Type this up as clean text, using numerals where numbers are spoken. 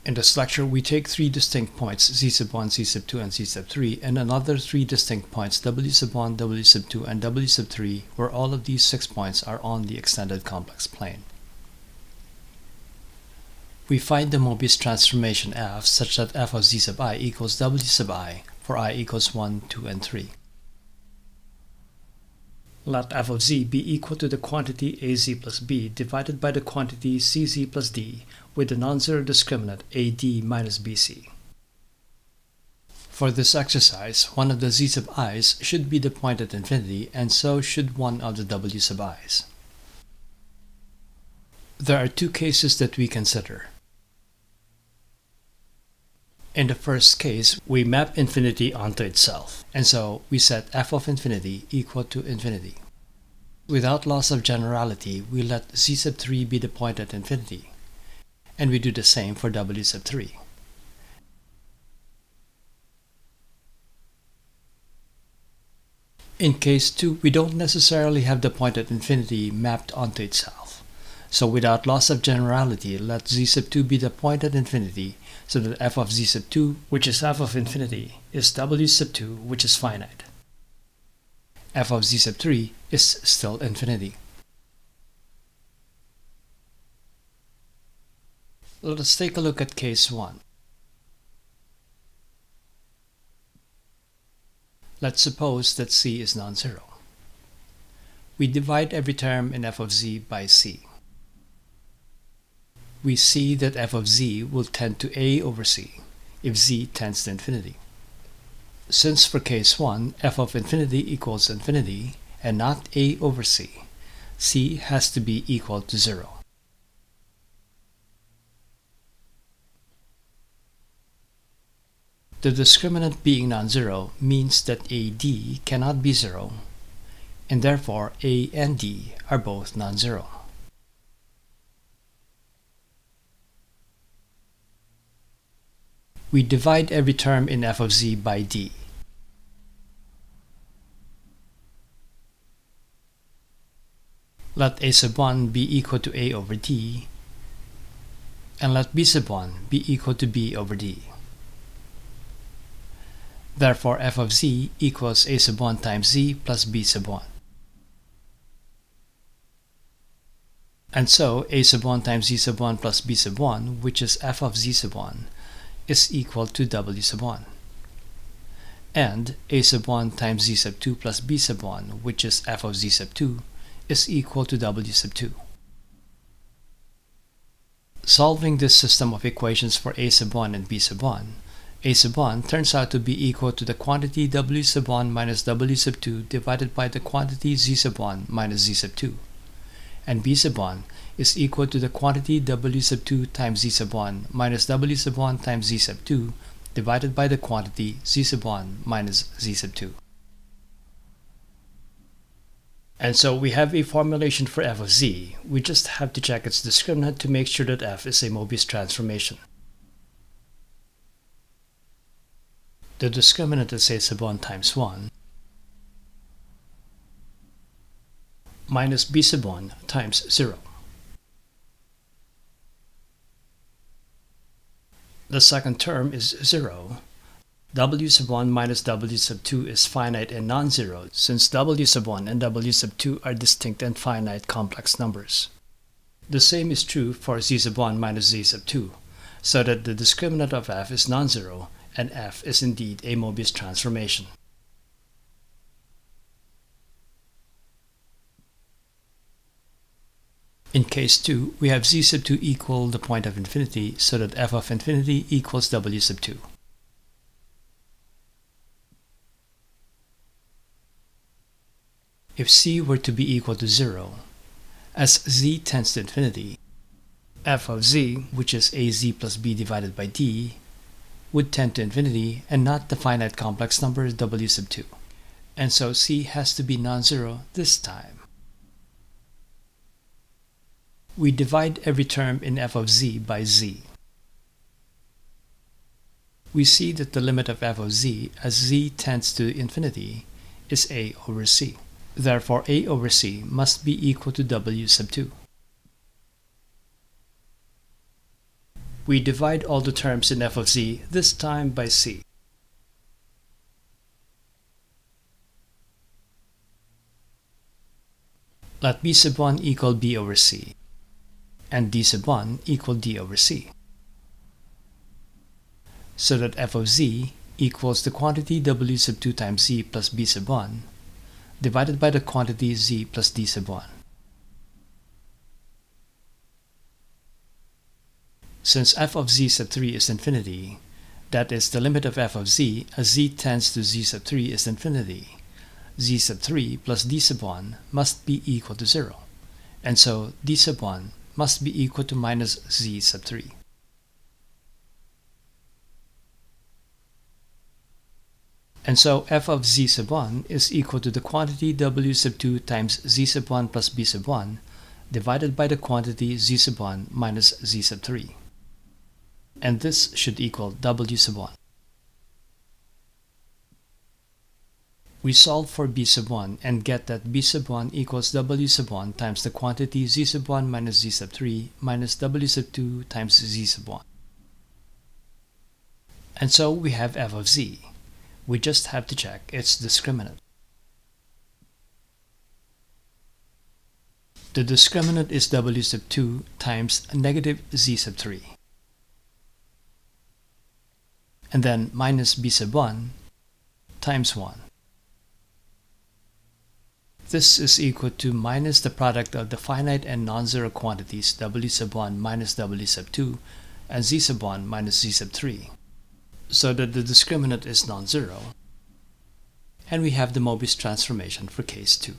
In this lecture, we take three distinct points, z sub 1, z sub 2, and z sub 3, and another three distinct points, w sub 1, w sub 2, and w sub 3, where all of these 6 points are on the extended complex plane. We find the Möbius transformation f such that f of z sub I equals w sub I for I equals 1, 2, and 3. Let f of z be equal to the quantity az plus b divided by the quantity cz plus d with the non-zero discriminant ad minus bc. For this exercise, one of the z sub i's should be the point at infinity, and so should one of the w sub i's. There are two cases that we consider. In the first case, we map infinity onto itself, and so we set f of infinity equal to infinity. Without loss of generality, we let z sub 3 be the point at infinity, and we do the same for w sub 3. In case 2, we don't necessarily have the point at infinity mapped onto itself. So without loss of generality, let z sub 2 be the point at infinity, so that f of z sub 2, which is f of infinity, is w sub 2, which is finite. F of z sub 3 is still infinity. Let us take a look at case 1. Let's suppose that c is non-zero. We divide every term in f of z by c. We see that f of z will tend to a over c if z tends to infinity. Since for case 1, f of infinity equals infinity and not a over c, c has to be equal to 0. The discriminant being non-zero means that ad cannot be 0, and therefore a and d are both non-zero. We divide every term in f of z by d. Let a sub 1 be equal to a over d, and let b sub 1 be equal to b over d. Therefore, f of z equals a sub 1 times z plus b sub 1. And so, a sub 1 times z sub 1 plus b sub 1, which is f of z sub 1, is equal to w sub 1. And a sub 1 times z sub 2 plus b sub 1, which is f of z sub 2, is equal to w sub 2. Solving this system of equations for a sub 1 and b sub 1, a sub 1 turns out to be equal to the quantity w sub 1 minus w sub 2 divided by the quantity z sub 1 minus z sub 2, and b sub 1 is equal to the quantity w sub 2 times z sub 1 minus w sub 1 times z sub 2 divided by the quantity z sub 1 minus z sub 2. And so we have a formulation for f of z. We just have to check its discriminant to make sure that f is a Möbius transformation. The discriminant is a sub 1 times 1 minus b sub 1 times 0. The second term is 0. W sub 1 minus W sub 2 is finite and non-zero, since W sub 1 and W sub 2 are distinct and finite complex numbers. The same is true for Z sub 1 minus Z sub 2, so that the discriminant of f is non-zero, and f is indeed a Möbius transformation. In case 2, we have Z sub 2 equal the point of infinity, so that f of infinity equals W sub 2. If c were to be equal to 0, as z tends to infinity, f of z, which is az plus b divided by d, would tend to infinity and not the finite complex number w sub 2. And so c has to be non-zero this time. We divide every term in f of z by z. We see that the limit of f of z as z tends to infinity is a over c. Therefore, a over c must be equal to w sub 2. We divide all the terms in f of z, this time by c. Let b sub 1 equal b over c, and d sub 1 equal d over c, so that f of z equals the quantity w sub 2 times z plus b sub 1 divided by the quantity z plus d sub 1. Since f of z sub 3 is infinity, that is, the limit of f of z as z tends to z sub 3 is infinity, z sub 3 plus d sub 1 must be equal to 0, and so d sub 1 must be equal to minus z sub 3. And so f of z sub 1 is equal to the quantity w sub 2 times z sub 1 plus b sub 1 divided by the quantity z sub 1 minus z sub 3. And this should equal w sub 1. We solve for b sub 1 and get that b sub 1 equals w sub 1 times the quantity z sub 1 minus z sub 3 minus w sub 2 times z sub 1. And so we have f of z. We just have to check its discriminant. The discriminant is w sub 2 times negative z sub 3, and then minus b sub 1 times 1. This is equal to minus the product of the finite and non-zero quantities w sub 1 minus w sub 2 and z sub 1 minus z sub 3, so that the discriminant is non-zero, and we have the Möbius transformation for case 2.